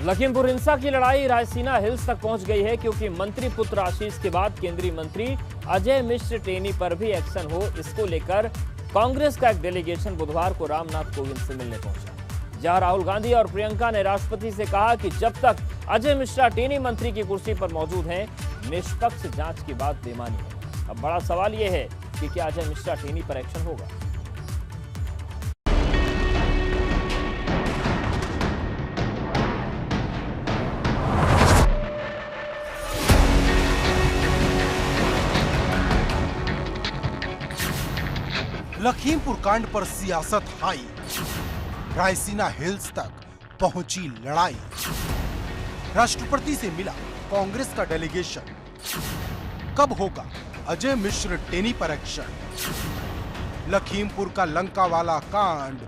लखीमपुर हिंसा की लड़ाई रायसीना हिल्स तक पहुंच गई है, क्योंकि मंत्री पुत्र आशीष के बाद केंद्रीय मंत्री अजय मिश्र टेनी पर भी एक्शन हो, इसको लेकर कांग्रेस का एक डेलीगेशन बुधवार को रामनाथ कोविंद से मिलने पहुंचा, जहां राहुल गांधी और प्रियंका ने राष्ट्रपति से कहा कि जब तक अजय मिश्रा टेनी मंत्री की कुर्सी पर मौजूद हैं, निष्पक्ष जांच की बात बेमानी है। अब बड़ा सवाल यह है कि क्या अजय मिश्रा टेनी पर एक्शन होगा। लखीमपुर कांड पर सियासत हाई, रायसीना हिल्स तक पहुंची लड़ाई, राष्ट्रपति से मिला कांग्रेस का डेलीगेशन, कब होगा अजय मिश्र टेनी पर एक्शन, लखीमपुर का लंका वाला कांड,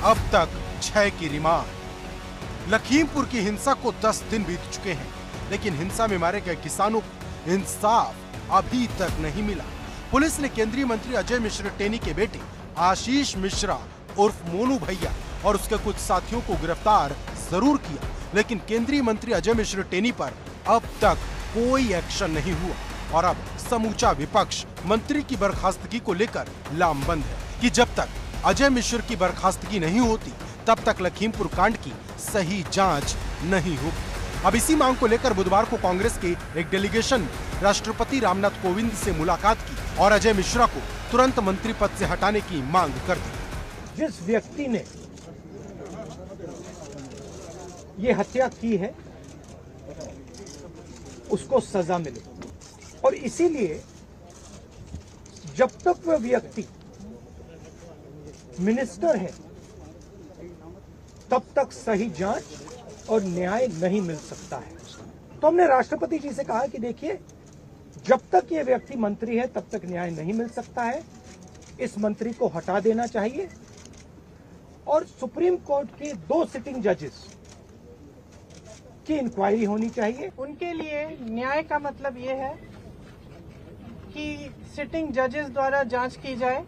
अब तक 6 की रिमांड। लखीमपुर की हिंसा को 10 दिन बीत चुके हैं, लेकिन हिंसा में मारे गए किसानों को इंसाफ अभी तक नहीं मिला। पुलिस ने केंद्रीय मंत्री अजय मिश्र टेनी के बेटे आशीष मिश्रा उर्फ मोनू भैया और उसके कुछ साथियों को गिरफ्तार जरूर किया, लेकिन केंद्रीय मंत्री अजय मिश्र टेनी पर अब तक कोई एक्शन नहीं हुआ और अब समूचा विपक्ष मंत्री की बर्खास्तगी को लेकर लामबंद है कि जब तक अजय मिश्र की बर्खास्तगी नहीं होती तब तक लखीमपुर कांड की सही जांच नहीं होगी। अब इसी मांग को लेकर बुधवार को कांग्रेस के एक डेलीगेशन ने राष्ट्रपति रामनाथ कोविंद से मुलाकात की और अजय मिश्रा को तुरंत मंत्री पद से हटाने की मांग कर दी। जिस व्यक्ति ने ये हत्या की है उसको सजा मिले, और इसीलिए जब तक वह व्यक्ति मिनिस्टर है तब तक सही जांच और न्याय नहीं मिल सकता है। तो हमने राष्ट्रपति जी से कहा कि देखिए, जब तक ये व्यक्ति मंत्री है तब तक न्याय नहीं मिल सकता है, इस मंत्री को हटा देना चाहिए और सुप्रीम कोर्ट के 2 सिटिंग जजेस की इंक्वायरी होनी चाहिए। उनके लिए न्याय का मतलब ये है कि सिटिंग जजेस द्वारा जांच की जाए,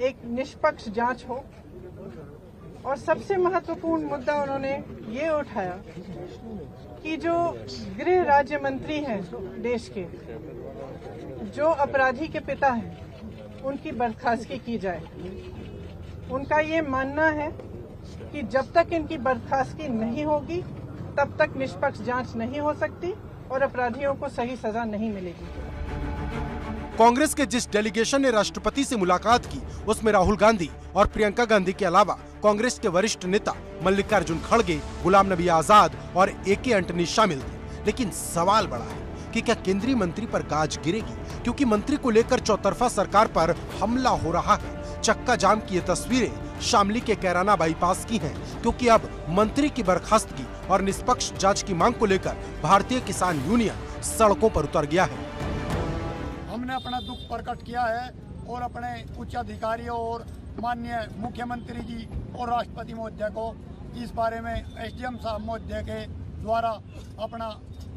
एक निष्पक्ष जांच हो, और सबसे महत्वपूर्ण मुद्दा उन्होंने ये उठाया कि जो गृह राज्य मंत्री हैं देश के, जो अपराधी के पिता हैं, उनकी बर्खास्तगी की जाए। उनका ये मानना है कि जब तक इनकी बर्खास्तगी नहीं होगी तब तक निष्पक्ष जांच नहीं हो सकती और अपराधियों को सही सजा नहीं मिलेगी। कांग्रेस के जिस डेलीगेशन ने राष्ट्रपति से मुलाकात की उसमें राहुल गांधी और प्रियंका गांधी के अलावा कांग्रेस के वरिष्ठ नेता मल्लिकार्जुन खड़गे, गुलाम नबी आजाद और AK एंटनी शामिल थे। लेकिन सवाल बड़ा है कि क्या केंद्रीय मंत्री पर गाज गिरेगी, क्योंकि मंत्री को लेकर चौतरफा सरकार पर हमला हो रहा है। चक्का जाम की ये तस्वीरें शामली के कैराना बाईपास की हैं, क्योंकि अब मंत्री की बर्खास्तगी और निष्पक्ष जांच की मांग को लेकर भारतीय किसान यूनियन सड़कों पर उतर गया है। हमने अपना दुख प्रकट किया है और अपने उच्च अधिकारियों और माननीय मुख्यमंत्री जी और राष्ट्रपति महोदय को इस बारे में SDM साहब महोदय के द्वारा अपना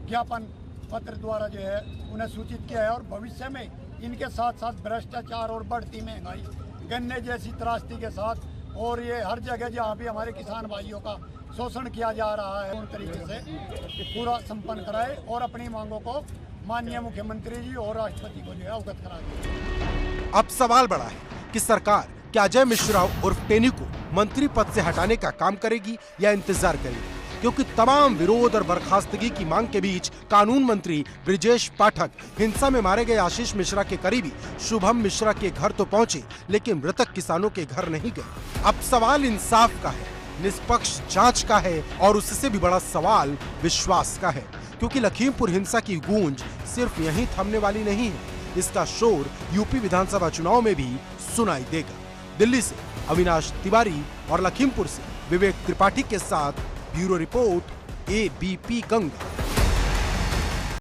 ज्ञापन पत्र द्वारा जो है उन्हें सूचित किया है। और भविष्य में इनके साथ साथ भ्रष्टाचार और बढ़ती महंगाई, गन्ने जैसी त्रासदी के साथ, और ये हर जगह जहाँ भी हमारे किसान भाइयों का शोषण किया जा रहा है, उन तरीके से पूरा संपन्न कराए और अपनी मांगों को माननीय मुख्यमंत्री जी और राष्ट्रपति को जो है अवगत करा दिया। अब सवाल बड़ा है कि सरकार क्या अजय मिश्रा उर्फ टेनी को मंत्री पद से हटाने का काम करेगी या इंतजार करेगी, क्योंकि तमाम विरोध और बर्खास्तगी की मांग के बीच कानून मंत्री ब्रिजेश पाठक हिंसा में मारे गए आशीष मिश्रा के करीबी शुभम मिश्रा के घर तो पहुंचे, लेकिन मृतक किसानों के घर नहीं गए। अब सवाल इंसाफ का है, निष्पक्ष जांच का है, और उससे भी बड़ा सवाल विश्वास का है, क्योंकि लखीमपुर हिंसा की गूंज सिर्फ यहीं थमने वाली नहीं है, इसका शोर यूपी विधानसभा चुनाव में भी सुनाई देगा। दिल्ली से अविनाश तिवारी और लखीमपुर से विवेक त्रिपाठी के साथ ब्यूरो रिपोर्ट ABP गंगा।